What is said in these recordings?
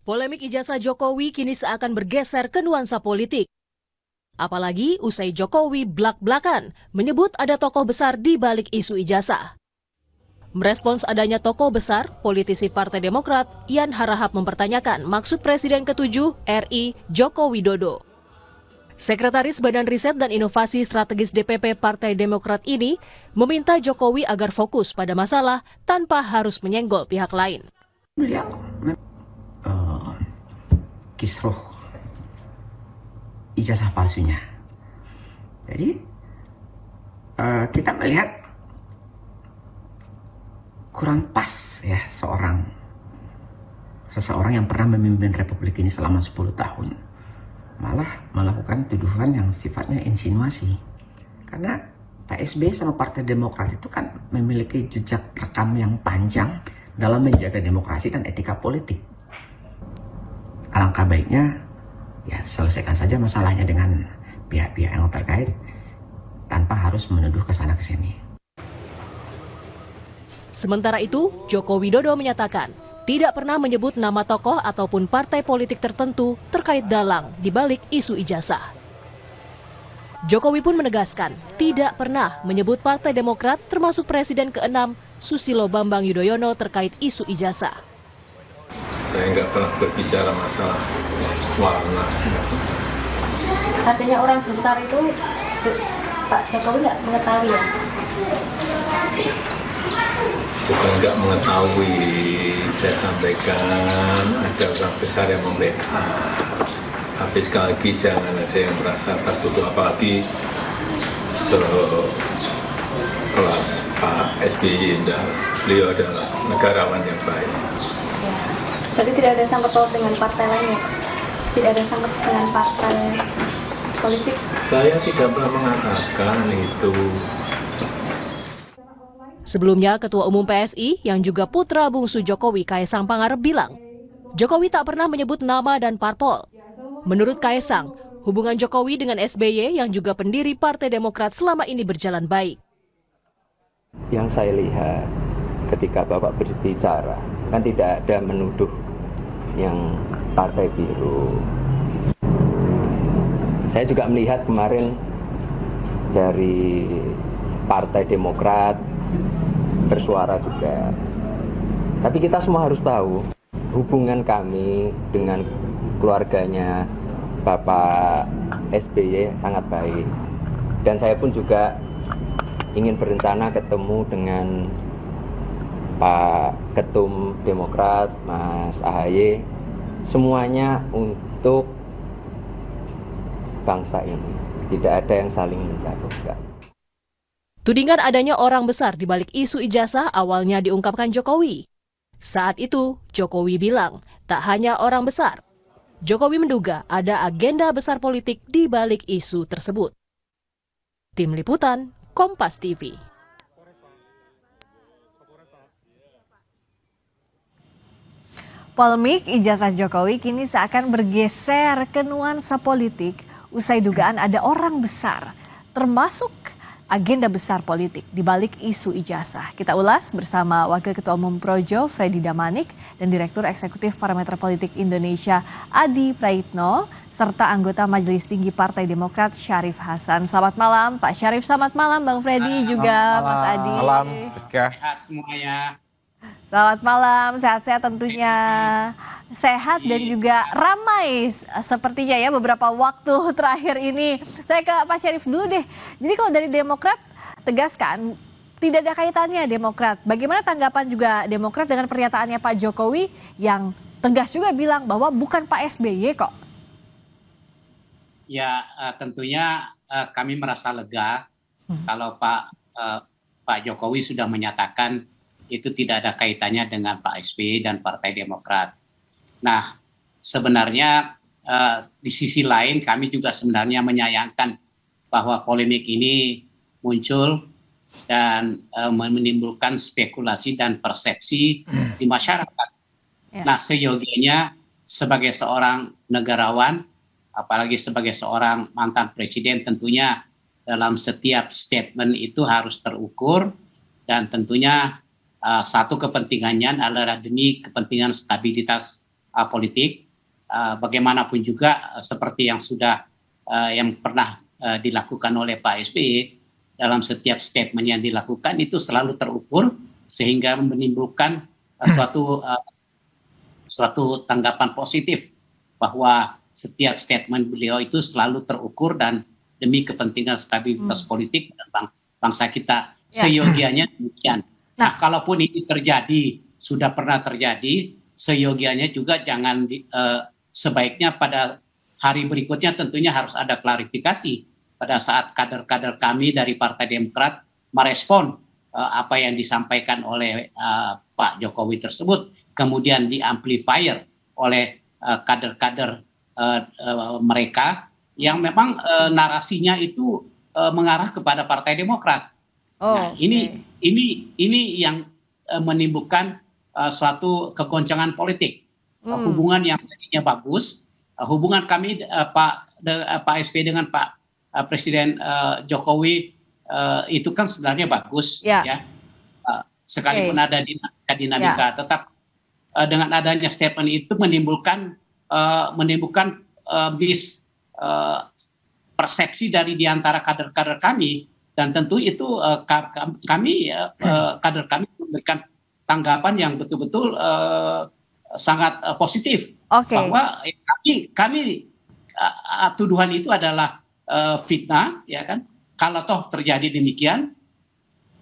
Polemik ijazah Jokowi kini seakan bergeser ke nuansa politik. Apalagi usai Jokowi blak-blakan menyebut ada tokoh besar di balik isu ijazah. Merespons adanya tokoh besar, politisi Partai Demokrat Yan Harahap mempertanyakan maksud Presiden ke-7 RI Joko Widodo. Sekretaris Badan Riset dan Inovasi Strategis DPP Partai Demokrat ini meminta Jokowi agar fokus pada masalah tanpa harus menyenggol pihak lain. Beliau kisruh ijazah palsunya. Jadi kita melihat kurang pas ya seseorang yang pernah memimpin Republik ini selama 10 tahun malah melakukan tuduhan yang sifatnya insinuasi. Karena Pak SBY sama Partai Demokrat itu kan memiliki jejak rekam yang panjang dalam menjaga demokrasi dan etika politik. Alangkah baiknya ya selesaikan saja masalahnya dengan pihak-pihak yang terkait tanpa harus menuduh ke sana ke sini. Sementara itu, Joko Widodo menyatakan tidak pernah menyebut nama tokoh ataupun partai politik tertentu terkait dalang di balik isu ijazah. Jokowi pun menegaskan tidak pernah menyebut Partai Demokrat termasuk Presiden ke-6 Susilo Bambang Yudhoyono terkait isu ijazah. Saya nggak pernah berbicara masalah warna. Katanya orang besar itu Pak Jokowi nggak mengetahui ya? Bukan nggak mengetahui, saya sampaikan ada orang besar yang membackup. Tapi sekali lagi jangan ada yang merasa tertutup, apalagi kelas Pak SBY. Beliau adalah negarawan yang baik. Jadi tidak ada sangkut paut dengan partai lain ya? Tidak ada sangkut dengan partai politik? Saya tidak pernah mengatakan itu. Sebelumnya, Ketua Umum PSI yang juga putra bungsu Jokowi, Kaesang Pangarep bilang, Jokowi tak pernah menyebut nama dan parpol. Menurut Kaesang, hubungan Jokowi dengan SBY yang juga pendiri Partai Demokrat selama ini berjalan baik. Yang saya lihat ketika Bapak berbicara, kan tidak ada menuduh yang partai biru. Saya juga melihat kemarin dari Partai Demokrat bersuara juga. Tapi kita semua harus tahu hubungan kami dengan keluarganya Bapak SBY sangat baik. Dan saya pun juga ingin berencana ketemu dengan Pak Ketum Demokrat, Mas AHY, semuanya untuk bangsa ini. Tidak ada yang saling menjatuhkan. Tudingan adanya orang besar di balik isu ijazah awalnya diungkapkan Jokowi. Saat itu, Jokowi bilang tak hanya orang besar. Jokowi menduga ada agenda besar politik di balik isu tersebut. Tim Liputan, Kompas TV. Polemik ijazah Jokowi kini seakan bergeser ke nuansa politik usai dugaan ada orang besar, termasuk agenda besar politik di balik isu ijazah. Kita ulas bersama Wakil Ketua Umum Projo, Freddy Damanik, dan Direktur Eksekutif Parameter Politik Indonesia, Adi Praitno, serta anggota Majelis Tinggi Partai Demokrat, Syarif Hasan. Selamat malam, Pak Syarif. Selamat malam, Bang Freddy, juga Mas Adi. Malam, sehat semuanya. Selamat malam, sehat-sehat tentunya. Sehat dan juga ramai sepertinya ya beberapa waktu terakhir ini. Saya ke Pak Syarif dulu deh. Jadi kalau dari Demokrat tegaskan tidak ada kaitannya Demokrat. Bagaimana tanggapan juga Demokrat dengan pernyataannya Pak Jokowi yang tegas juga bilang bahwa bukan Pak SBY kok? Ya tentunya kami merasa lega kalau Pak Jokowi sudah menyatakan itu tidak ada kaitannya dengan Pak SBY dan Partai Demokrat. Nah, sebenarnya di sisi lain kami juga sebenarnya menyayangkan bahwa polemik ini muncul dan menimbulkan spekulasi dan persepsi di masyarakat. Ya. Nah, seyogianya sebagai seorang negarawan, apalagi sebagai seorang mantan presiden, tentunya dalam setiap statement itu harus terukur dan tentunya satu kepentingannya adalah demi kepentingan stabilitas politik. Bagaimanapun juga seperti yang sudah yang pernah dilakukan oleh Pak SBY, dalam setiap statement yang dilakukan itu selalu terukur sehingga menimbulkan suatu tanggapan positif bahwa setiap statement beliau itu selalu terukur dan demi kepentingan stabilitas politik dan bangsa kita. Seyogianya demikian. Nah, kalaupun ini terjadi, sudah pernah terjadi, seyogianya juga jangan sebaiknya pada hari berikutnya tentunya harus ada klarifikasi pada saat kader-kader kami dari Partai Demokrat merespon apa yang disampaikan oleh Pak Jokowi tersebut, kemudian diamplifier oleh kader-kader mereka yang memang narasinya itu mengarah kepada Partai Demokrat. Nah, ini yang menimbulkan suatu kegoncangan politik. Hubungan yang tadinya bagus, hubungan kami Pak SBY dengan Pak Presiden Jokowi itu kan sebenarnya bagus, ya. Sekalipun ada dinamika, tetap dengan adanya statement itu menimbulkan persepsi dari diantara kader-kader kami, dan tentu itu kader kami memberikan tanggapan yang betul-betul sangat positif, bahwa kami tuduhan itu adalah fitnah, ya kan? Kalau toh terjadi demikian,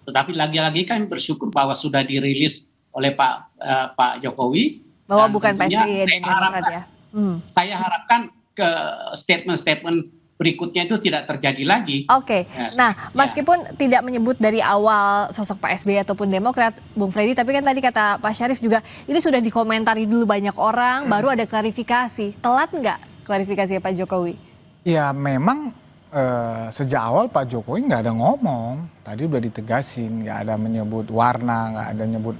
tetapi lagi-lagi kami bersyukur bahwa sudah dirilis oleh Pak Jokowi, bahwa bukan Pak SBY dan Demokrat, ya. Saya harapkan ke statement-statement berikutnya itu tidak terjadi lagi. Nah, meskipun tidak menyebut dari awal sosok Pak SBY ataupun Demokrat, Bung Freddy, tapi kan tadi kata Pak Syarif juga, ini sudah dikomentari dulu banyak orang, baru ada klarifikasi. Telat nggak klarifikasi Pak Jokowi? Ya memang sejak awal Pak Jokowi nggak ada ngomong. Tadi udah ditegasin, nggak ada menyebut warna, nggak ada menyebut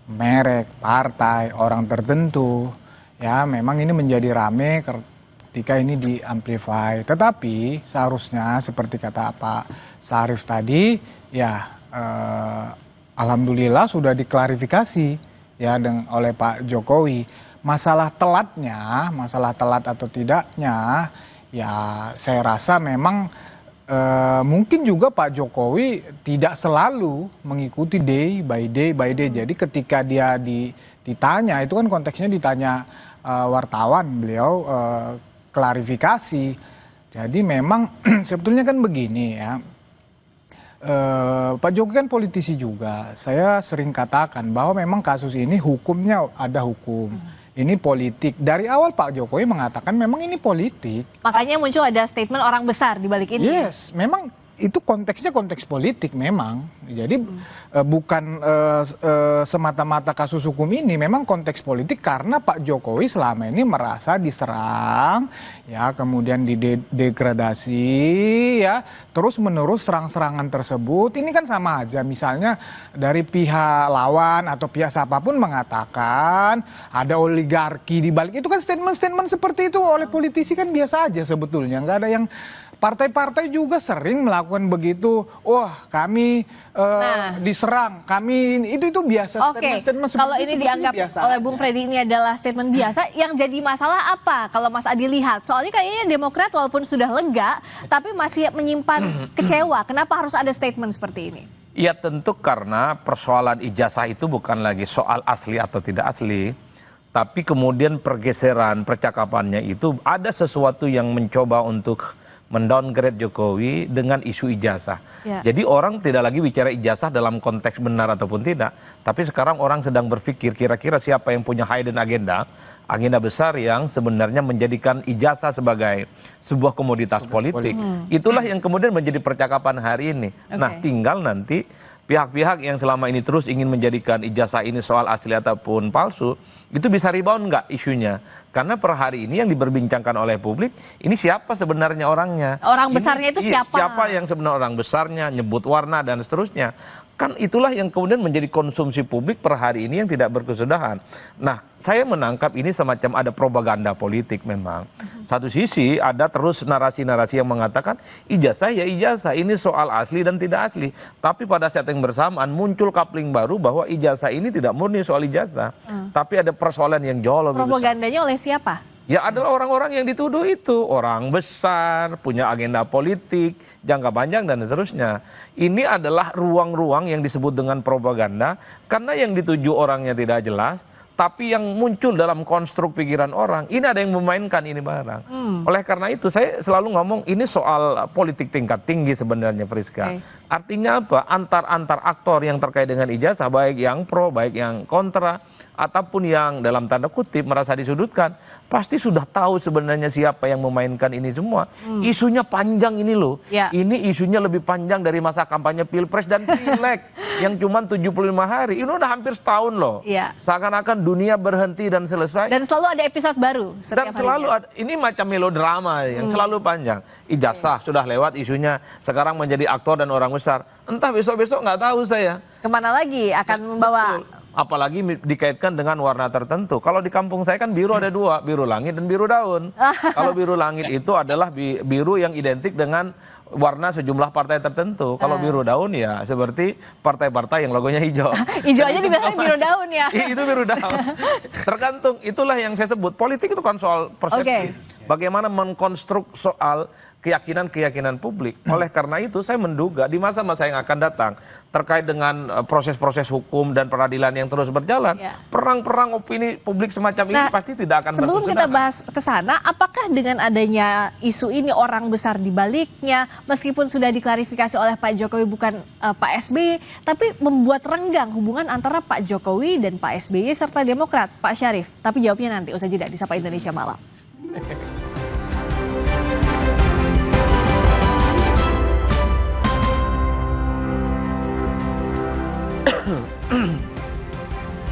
merek, partai, orang tertentu. Ya memang ini menjadi rame ketika ini diamplify. Tetapi seharusnya seperti kata Pak Syarif tadi, ya alhamdulillah sudah diklarifikasi ya oleh Pak Jokowi. Masalah telat atau tidaknya, ya saya rasa memang mungkin juga Pak Jokowi tidak selalu mengikuti day by day. Jadi ketika dia ditanya, itu kan konteksnya ditanya wartawan, beliau klarifikasi. Jadi memang sebetulnya kan begini ya, Pak Jokowi kan politisi juga. Saya sering katakan bahwa memang kasus ini hukumnya ada hukum. Ini politik. Dari awal Pak Jokowi mengatakan memang ini politik. Makanya muncul ada statement orang besar di balik ini. Yes, memang itu konteksnya konteks politik memang. Jadi bukan semata-mata kasus hukum ini, memang konteks politik karena Pak Jokowi selama ini merasa diserang, ya kemudian didegradasi, ya terus-menerus serang-serangan tersebut. Ini kan sama aja, misalnya dari pihak lawan atau pihak siapapun mengatakan ada oligarki di balik itu, kan statement-statement seperti itu oleh politisi kan biasa aja sebetulnya, nggak ada yang. Partai-partai juga sering melakukan begitu. Wah, kami diserang, kami itu biasa. Statement kalau ini dianggap oleh Bung Freddy ini adalah statement biasa, yang jadi masalah apa kalau Mas Adi lihat? Soalnya kayaknya Demokrat walaupun sudah lega, tapi masih menyimpan kecewa. Kenapa harus ada statement seperti ini? Ya tentu karena persoalan ijazah itu bukan lagi soal asli atau tidak asli, tapi kemudian pergeseran percakapannya itu ada sesuatu yang mencoba untuk mendowngrade Jokowi dengan isu ijazah. Jadi orang tidak lagi bicara ijazah dalam konteks benar ataupun tidak, tapi sekarang orang sedang berpikir kira-kira siapa yang punya hidden agenda besar yang sebenarnya menjadikan ijazah sebagai sebuah komoditas politik. Itulah yang kemudian menjadi percakapan hari ini. Nah, tinggal nanti pihak-pihak yang selama ini terus ingin menjadikan ijazah ini soal asli ataupun palsu, itu bisa rebound nggak isunya? Karena per hari ini yang diperbincangkan oleh publik, ini siapa sebenarnya orangnya? Orang besarnya itu siapa? Siapa yang sebenarnya orang besarnya, nyebut warna dan seterusnya. Kan itulah yang kemudian menjadi konsumsi publik per hari ini yang tidak berkesudahan. Nah, saya menangkap ini semacam ada propaganda politik memang. Satu sisi ada terus narasi-narasi yang mengatakan ijazah ya ijazah, ini soal asli dan tidak asli. Tapi pada saat yang bersamaan muncul coupling baru bahwa ijazah ini tidak murni soal ijazah. Tapi ada persoalan yang jauh lebih besar. Propagandanya oleh siapa? Ya adalah orang-orang yang dituduh itu, orang besar, punya agenda politik, jangka panjang dan seterusnya. Ini adalah ruang-ruang yang disebut dengan propaganda, karena yang dituju orangnya tidak jelas, tapi yang muncul dalam konstruk pikiran orang, ini ada yang memainkan ini barang. Oleh karena itu saya selalu ngomong, ini soal politik tingkat tinggi sebenarnya, Friska. Artinya apa? Antar aktor yang terkait dengan ijazah, baik yang pro, baik yang kontra, ataupun yang dalam tanda kutip merasa disudutkan, pasti sudah tahu sebenarnya siapa yang memainkan ini semua. Isunya panjang ini loh. Ini isunya lebih panjang dari masa kampanye Pilpres dan Pileg yang cuma 75 hari. Ini udah hampir setahun loh. Seakan-akan dunia berhenti dan selesai. Dan selalu ada episode baru setiap Dan selalu ada, ini macam melodrama yang selalu panjang. Ijazah sudah lewat isunya, sekarang menjadi aktor dan orang besar. Entah besok-besok nggak tahu saya. Kemana lagi akan membawa? Apalagi dikaitkan dengan warna tertentu. Kalau di kampung saya kan biru ada dua, biru langit dan biru daun. Kalau biru langit itu adalah biru yang identik dengan warna sejumlah partai tertentu. Kalau biru daun ya seperti partai-partai yang logonya hijau. Hijau aja dibilangnya biru daun ya. Itu biru daun. Tergantung, itulah yang saya sebut. Politik itu kan soal persepsi. Bagaimana mengkonstruk soal keyakinan-keyakinan publik. Oleh karena itu saya menduga di masa-masa yang akan datang terkait dengan proses-proses hukum dan peradilan yang terus berjalan, perang-perang opini publik semacam ini pasti tidak akan sebelum kita bahas ke sana, apakah dengan adanya isu ini orang besar di baliknya, meskipun sudah diklarifikasi oleh Pak Jokowi bukan Pak SBY, tapi membuat renggang hubungan antara Pak Jokowi dan Pak SBY serta Demokrat, Pak Syarif? Tapi jawabnya nanti usai jeda di Sapa Indonesia Malam.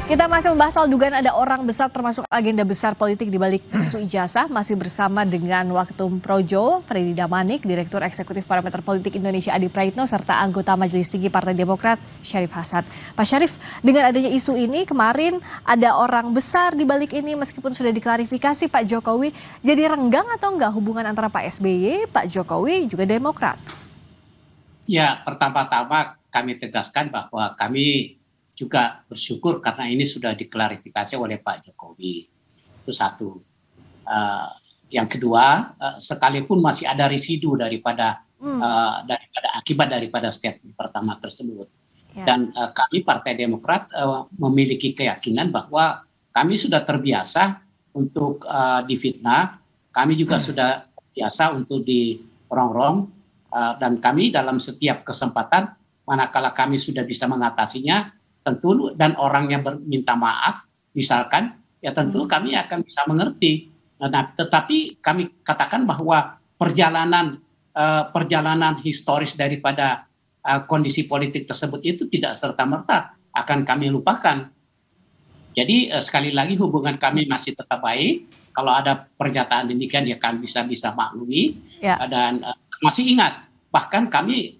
Kita masih membahas soal dugaan ada orang besar termasuk agenda besar politik di balik isu ijazah. Masih bersama dengan Waketum Projo, Freddy Damanik, Direktur Eksekutif Parameter Politik Indonesia Adi Praitno, serta anggota Majelis Tinggi Partai Demokrat Syarif Hasan. Pak Syarif, dengan adanya isu ini kemarin ada orang besar di balik ini meskipun sudah diklarifikasi Pak Jokowi, jadi renggang atau enggak hubungan antara Pak SBY, Pak Jokowi, juga Demokrat? Ya, pertama-tama kami tegaskan bahwa kami juga bersyukur karena ini sudah diklarifikasi oleh Pak Jokowi. Itu satu. Yang kedua, sekalipun masih ada residu daripada akibat daripada statement pertama tersebut. Dan kami Partai Demokrat memiliki keyakinan bahwa kami sudah terbiasa untuk difitnah, kami juga sudah biasa untuk dirongrong, dan kami dalam setiap kesempatan manakala kami sudah bisa mengatasinya, tentu dan orang yang minta maaf misalkan, ya tentu kami akan bisa mengerti. Nah, tetapi kami katakan bahwa perjalanan historis daripada kondisi politik tersebut itu tidak serta-merta akan kami lupakan. Jadi sekali lagi hubungan kami masih tetap baik. Kalau ada pernyataan demikian ya kami bisa maklumi, dan masih ingat bahkan kami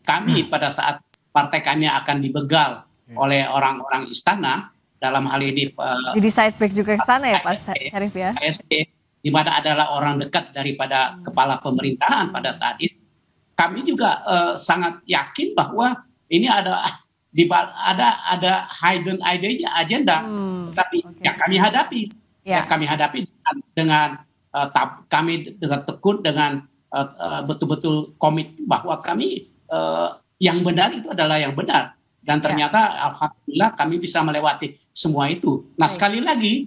pada saat partai kami akan dibegal oleh orang-orang istana, dalam hal ini jadi sideback juga ke sana ya Pak Syarif ya, di mana adalah orang dekat daripada kepala pemerintahan pada saat itu. Kami juga sangat yakin bahwa ini ada hidden agenda, tapi kami hadapi, kami hadapi dengan kami dengan tekun, dengan betul-betul komit bahwa kami yang benar itu adalah yang benar. Dan ternyata alhamdulillah kami bisa melewati semua itu. Nah sekali lagi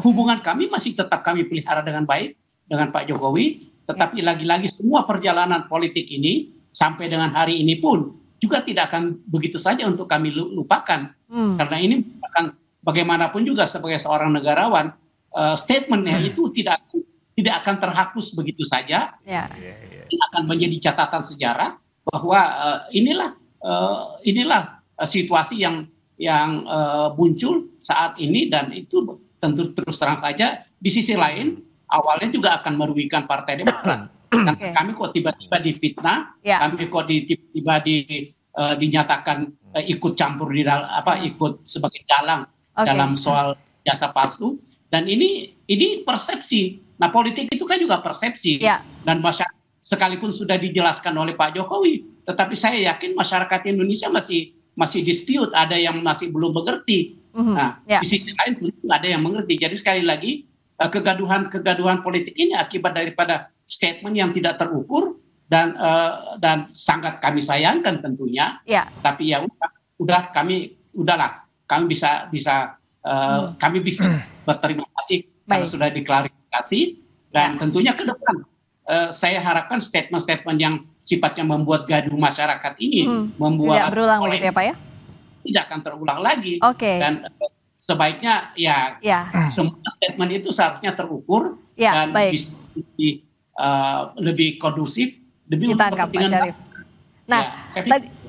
hubungan kami masih tetap kami pelihara dengan baik dengan Pak Jokowi. Tetapi lagi-lagi semua perjalanan politik ini sampai dengan hari ini pun juga tidak akan begitu saja untuk kami lupakan. Karena ini akan bagaimanapun juga sebagai seorang negarawan, statementnya itu tidak akan terhapus begitu saja. Ini akan menjadi catatan sejarah bahwa inilah situasi yang muncul saat ini, dan itu tentu terus terang saja di sisi lain awalnya juga akan merugikan Partai Demokrat. Kami kok tiba-tiba difitnah, kami kok tiba-tiba dinyatakan ikut campur di dalam ikut sebagai dalang dalam soal jasa palsu, dan ini persepsi. Nah politik itu kan juga persepsi, dan masyarakat sekalipun sudah dijelaskan oleh Pak Jokowi, tetapi saya yakin masyarakat Indonesia masih dispute, ada yang masih belum mengerti Nah, di sisi lain tentu ada yang mengerti. Jadi sekali lagi kegaduhan politik ini akibat daripada statement yang tidak terukur dan sangat kami sayangkan tentunya. Tapi ya udah kami bisa berterima kasih karena sudah diklarifikasi dan tentunya ke depan saya harapkan statement-statement yang sifatnya membuat gaduh masyarakat ini tidak berulang begitu ya Pak ya? Tidak akan terulang lagi. Dan sebaiknya semua statement itu seharusnya terukur dan bisa lebih kondusif demi ditangkap Pak Syarif. Nah,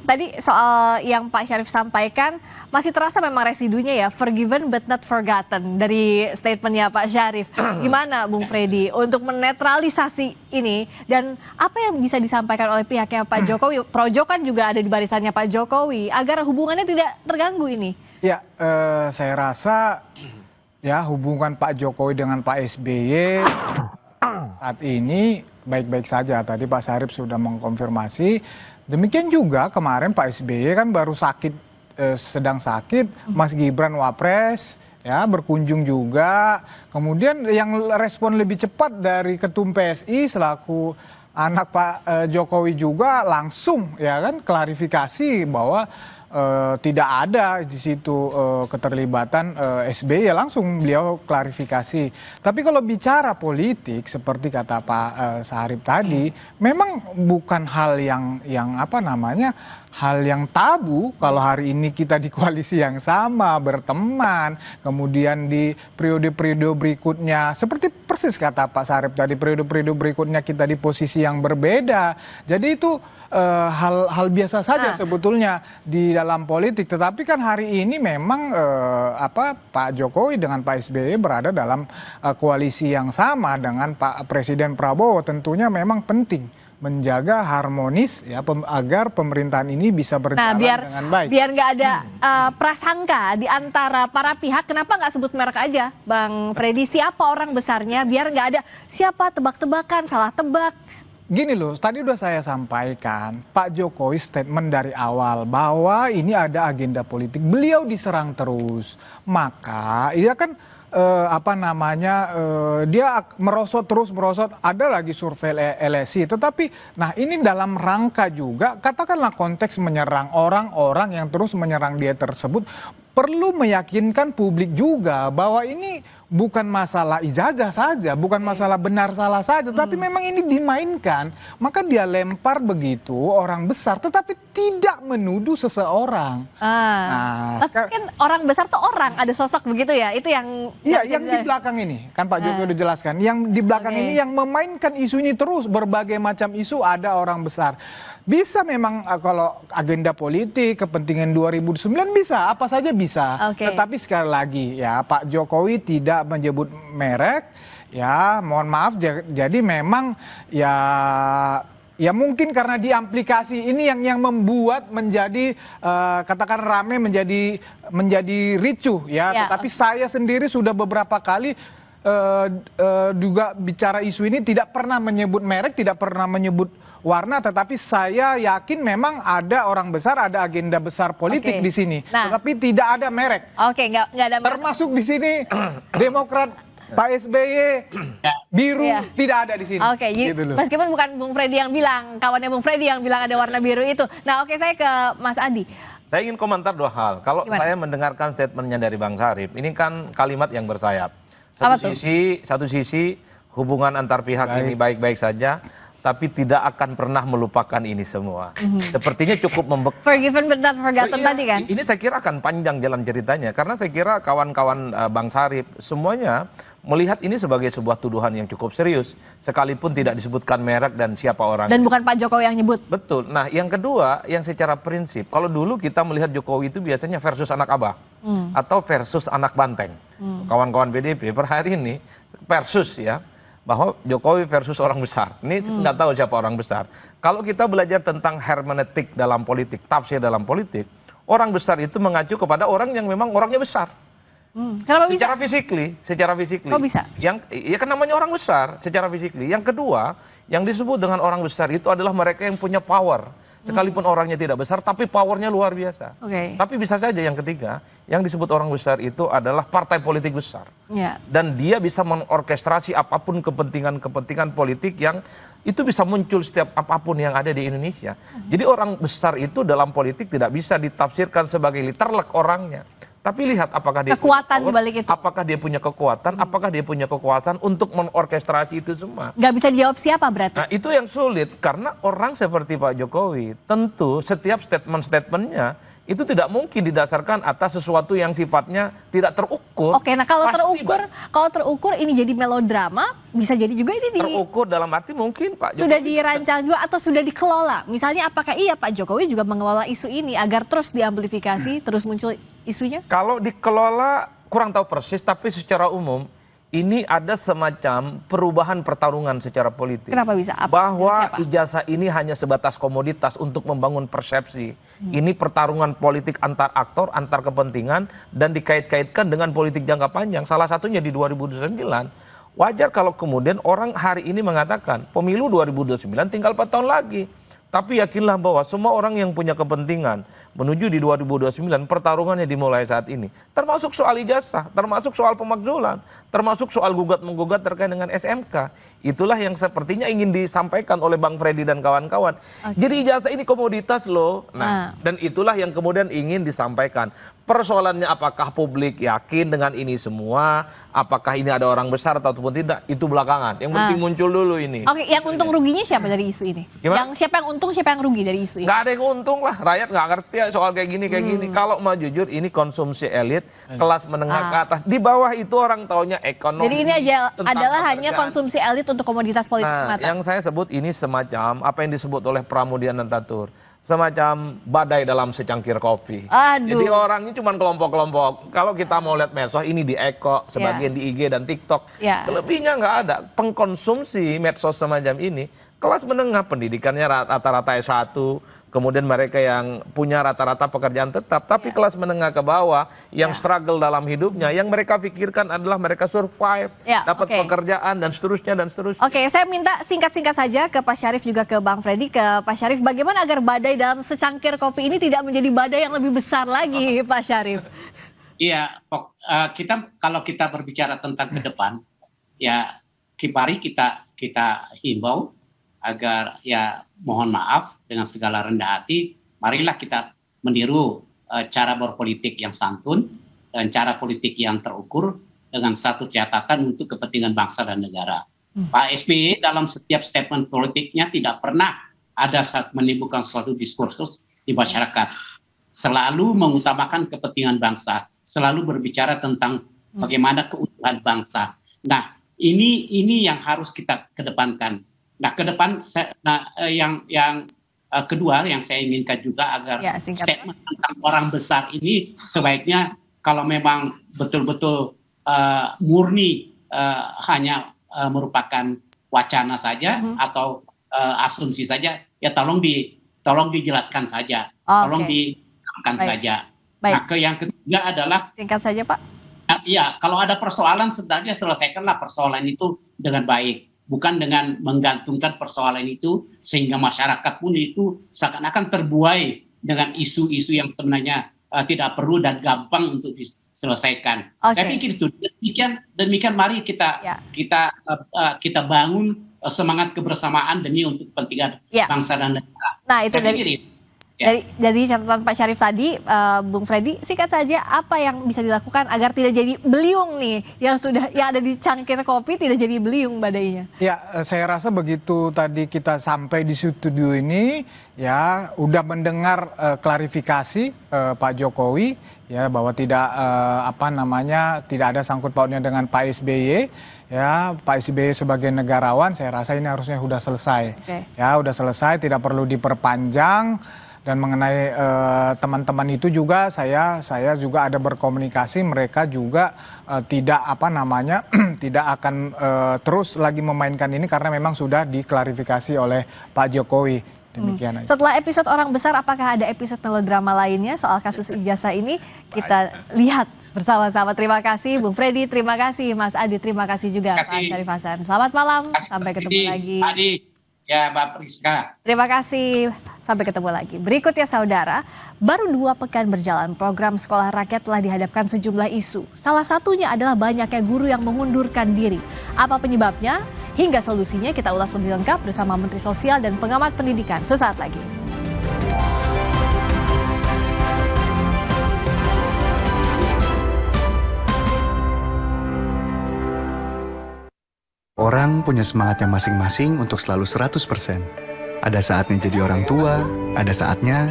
tadi soal yang Pak Syarif sampaikan masih terasa memang residunya ya, forgiven but not forgotten dari statementnya Pak Syarif. Gimana Bung Freddy untuk menetralisasi ini dan apa yang bisa disampaikan oleh pihaknya Pak Jokowi? Projo kan juga ada di barisannya Pak Jokowi agar hubungannya tidak terganggu ini. Ya, saya rasa ya hubungan Pak Jokowi dengan Pak SBY saat ini baik-baik saja. Tadi Pak Syarif sudah mengkonfirmasi. Demikian juga kemarin Pak SBY kan baru sedang sakit, Mas Gibran Wapres ya berkunjung juga. Kemudian yang respon lebih cepat dari Ketum PSI selaku anak Pak Jokowi juga langsung ya kan klarifikasi bahwa tidak ada di situ keterlibatan SBY, langsung beliau klarifikasi. Tapi kalau bicara politik seperti kata Pak Syarif tadi, memang bukan hal yang apa namanya, hal yang tabu kalau hari ini kita di koalisi yang sama, berteman, kemudian di periode-periode berikutnya, seperti persis kata Pak Syarif tadi, periode-periode berikutnya kita di posisi yang berbeda. Jadi itu hal biasa saja sebetulnya di dalam politik. Tetapi kan hari ini memang Pak Jokowi dengan Pak SBY berada dalam koalisi yang sama dengan Pak Presiden Prabowo. Tentunya memang penting menjaga harmonis ya agar pemerintahan ini bisa berjalan dengan baik. Biar nggak ada prasangka di antara para pihak. Kenapa nggak sebut merek aja, Bang Freddy? Siapa orang besarnya? Biar nggak ada siapa tebak-tebakan, salah tebak. Gini loh, tadi udah saya sampaikan, Pak Jokowi statement dari awal bahwa ini ada agenda politik. Beliau diserang terus, maka dia kan dia merosot terus merosot. Ada lagi survei LSI, tetapi nah ini dalam rangka juga katakanlah konteks menyerang orang-orang yang terus menyerang dia tersebut, perlu meyakinkan publik juga bahwa ini bukan masalah ijazah saja, bukan masalah benar salah saja, tapi memang ini dimainkan. Maka dia lempar begitu orang besar, tetapi tidak menuduh seseorang. Tapi kan orang besar tuh orang, ada sosok begitu ya, itu yang... Iya, yang di belakang ini, kan Pak Jokowi udah jelaskan, yang di belakang ini yang memainkan isu ini terus, berbagai macam isu ada orang besar. Bisa memang kalau agenda politik, kepentingan 2009 bisa, apa saja bisa. Tetapi sekali lagi ya Pak Jokowi tidak menyebut merek, ya mohon maaf, jadi memang ya mungkin karena di aplikasi ini yang membuat menjadi katakan rame, menjadi ricuh ya. Tetapi saya sendiri sudah beberapa kali juga bicara isu ini, tidak pernah menyebut merek, tidak pernah menyebut warna, tetapi saya yakin memang ada orang besar, ada agenda besar politik di sini. Tetapi tidak ada merek. Nggak ada merek. Termasuk di sini Demokrat, Pak SBY, biru tidak ada di sini. Gitu meskipun bukan Bung Freddy yang bilang, kawannya Bung Freddy yang bilang ada warna biru itu. Nah, saya ke Mas Adi. Saya ingin komentar dua hal. Kalau saya mendengarkan statementnya dari Bang Syarif, ini kan kalimat yang bersayap. Satu sisi hubungan antar pihak ini baik-baik saja, tapi tidak akan pernah melupakan ini semua. Sepertinya cukup membekas. Forgiven but not forgotten tadi kan? Ini saya kira akan panjang jalan ceritanya, karena saya kira kawan-kawan Bang Syarif semuanya melihat ini sebagai sebuah tuduhan yang cukup serius, sekalipun tidak disebutkan merek dan siapa orang. Dan bukan Pak Jokowi yang nyebut. Betul. Nah, yang kedua, yang secara prinsip, kalau dulu kita melihat Jokowi itu biasanya versus anak abah, atau versus anak banteng. Kawan-kawan PDIP per hari ini versus ya, bahwa Jokowi versus orang besar. Ini nggak tahu siapa orang besar. Kalau kita belajar tentang hermeneutik dalam politik, tafsir dalam politik, orang besar itu mengacu kepada orang yang memang orangnya besar. Kenapa bisa? Secara physically. Kok bisa? Ya kan namanya orang besar secara physically. Yang kedua, yang disebut dengan orang besar itu adalah mereka yang punya power. sekalipun orangnya tidak besar, tapi powernya luar biasa. Oke. Tapi bisa saja yang ketiga, yang disebut orang besar itu adalah partai politik besar. Ya. Dan dia bisa mengorkestrasi apapun kepentingan-kepentingan politik yang itu bisa muncul setiap apapun yang ada di Indonesia. Jadi orang besar itu dalam politik tidak bisa ditafsirkan sebagai literlek orangnya. Tapi lihat apakah dia Kekuatan punya power, di balik itu. apakah dia punya kekuatan, apakah dia punya kekuasaan untuk mengorkestrasi itu semua. Nggak bisa dijawab siapa berarti? Nah itu yang sulit karena orang seperti Pak Jokowi tentu setiap statement-statementnya itu tidak mungkin didasarkan atas sesuatu yang sifatnya tidak terukur. Oke, nah kalau Pasti, terukur ini jadi melodrama, bisa jadi juga ini terukur dalam arti mungkin Pak Jokowi sudah dirancang juga atau sudah dikelola. Misalnya apakah iya Pak Jokowi juga mengelola isu ini agar terus diamplifikasi, terus muncul isunya? Kalau dikelola kurang tahu persis, tapi secara umum ini ada semacam perubahan pertarungan secara politik. Kenapa bisa? Bahwa Siapa? ijazah ini hanya sebatas komoditas untuk membangun persepsi. Ini pertarungan politik antar aktor, antar kepentingan, dan dikait-kaitkan dengan politik jangka panjang. Salah satunya di 2029. Wajar kalau kemudian orang hari ini mengatakan pemilu 2029 tinggal 4 tahun lagi. Tapi yakinlah bahwa semua orang yang punya kepentingan menuju di 2029 pertarungannya dimulai saat ini. Termasuk soal ijazah, termasuk soal pemakzulan, termasuk soal gugat-menggugat terkait dengan SMK. Itulah yang sepertinya ingin disampaikan oleh Bang Freddy dan kawan-kawan. Jadi ijazah ini komoditas loh. Nah, dan itulah yang kemudian ingin disampaikan. Persoalannya apakah publik yakin dengan ini semua, apakah ini ada orang besar ataupun tidak, itu belakangan. Yang penting muncul dulu ini. Oke, yang untung ruginya siapa dari isu ini? Gimana? Yang siapa yang untung, siapa yang rugi dari isu ini? Nggak ada yang untung lah, rakyat nggak ngerti ya soal kayak gini. Kalau mau jujur ini konsumsi elit, kelas menengah ke atas. Di bawah itu orang taunya ekonomi. Jadi ini aja tentang adalah hanya pekerjaan. konsumsi elit untuk komoditas politik semata. Yang saya sebut ini semacam apa yang disebut oleh Pramudia Anantatur, semacam badai dalam secangkir kopi. Aduh. Jadi orang ini cuma kelompok-kelompok. Kalau kita mau lihat medsos ini di Eko, sebagian di IG dan TikTok. Selebihnya nggak ada. Pengkonsumsi medsos semacam ini kelas menengah, pendidikannya rata-rata S1, kemudian mereka yang punya rata-rata pekerjaan tetap, tapi kelas menengah ke bawah yang struggle dalam hidupnya, yang mereka pikirkan adalah mereka survive, dapat pekerjaan dan seterusnya dan seterusnya. Oke, saya minta singkat-singkat saja ke Pak Syarif juga ke Bang Freddy. Ke Pak Syarif, bagaimana agar badai dalam secangkir kopi ini tidak menjadi badai yang lebih besar lagi, Pak Syarif? Iya, kalau kita berbicara tentang ke depan, ya mari kita himbau agar ya mohon maaf dengan segala rendah hati, marilah kita meniru cara berpolitik yang santun dan cara politik yang terukur dengan satu catatan untuk kepentingan bangsa dan negara. Pak SBY dalam setiap statement politiknya tidak pernah ada saat menimbulkan suatu diskursus di masyarakat. Selalu mengutamakan kepentingan bangsa, selalu berbicara tentang bagaimana keutuhan bangsa. Nah, ini yang harus kita kedepankan. Nah, ke depan yang kedua yang saya inginkan juga agar statement tentang orang besar ini sebaiknya kalau memang betul-betul murni hanya merupakan wacana saja atau asumsi saja, ya tolong dijelaskan saja, tolong dikamkan saja. Nah, yang ketiga adalah singkat saja Pak. Ya, kalau ada persoalan sebenarnya selesaikanlah persoalan itu dengan baik. Bukan dengan menggantungkan persoalan itu sehingga masyarakat pun itu seakan-akan terbuai dengan isu-isu yang sebenarnya tidak perlu dan gampang untuk diselesaikan. Saya pikir itu demikian mari kita bangun semangat kebersamaan demi untuk kepentingan bangsa dan negara. Nah, itu dari catatan Pak Syarif tadi, Bung Freddy, singkat saja apa yang bisa dilakukan agar tidak jadi beliung nih yang ada di cangkir kopi tidak jadi beliung badainya? Ya, saya rasa begitu tadi kita sampai di studio ini ya udah mendengar klarifikasi Pak Jokowi ya bahwa tidak tidak ada sangkut pautnya dengan Pak SBY. Ya, Pak SBY sebagai negarawan saya rasa ini harusnya sudah selesai. Ya, udah selesai, tidak perlu diperpanjang. Dan mengenai teman-teman itu juga saya juga ada berkomunikasi, mereka juga tidak tidak akan terus lagi memainkan ini karena memang sudah diklarifikasi oleh Pak Jokowi. Demikian aja. Setelah episode orang besar, apakah ada episode melodrama lainnya soal kasus ijazah ini? Kita lihat bersama-sama. Terima kasih Bung Freddy, terima kasih Mas Adi, terima kasih juga Pak Syarif Hasan. Selamat malam, sampai ketemu lagi. Ya, Mbak Priska. Terima kasih, sampai ketemu lagi. Berikutnya saudara, baru 2 pekan berjalan program sekolah rakyat telah dihadapkan sejumlah isu. Salah satunya adalah banyaknya guru yang mengundurkan diri. Apa penyebabnya? Hingga solusinya kita ulas lebih lengkap bersama Menteri Sosial dan Pengamat Pendidikan sesaat lagi. Orang punya semangatnya masing-masing untuk selalu 100%. Ada saatnya jadi orang tua, ada saatnya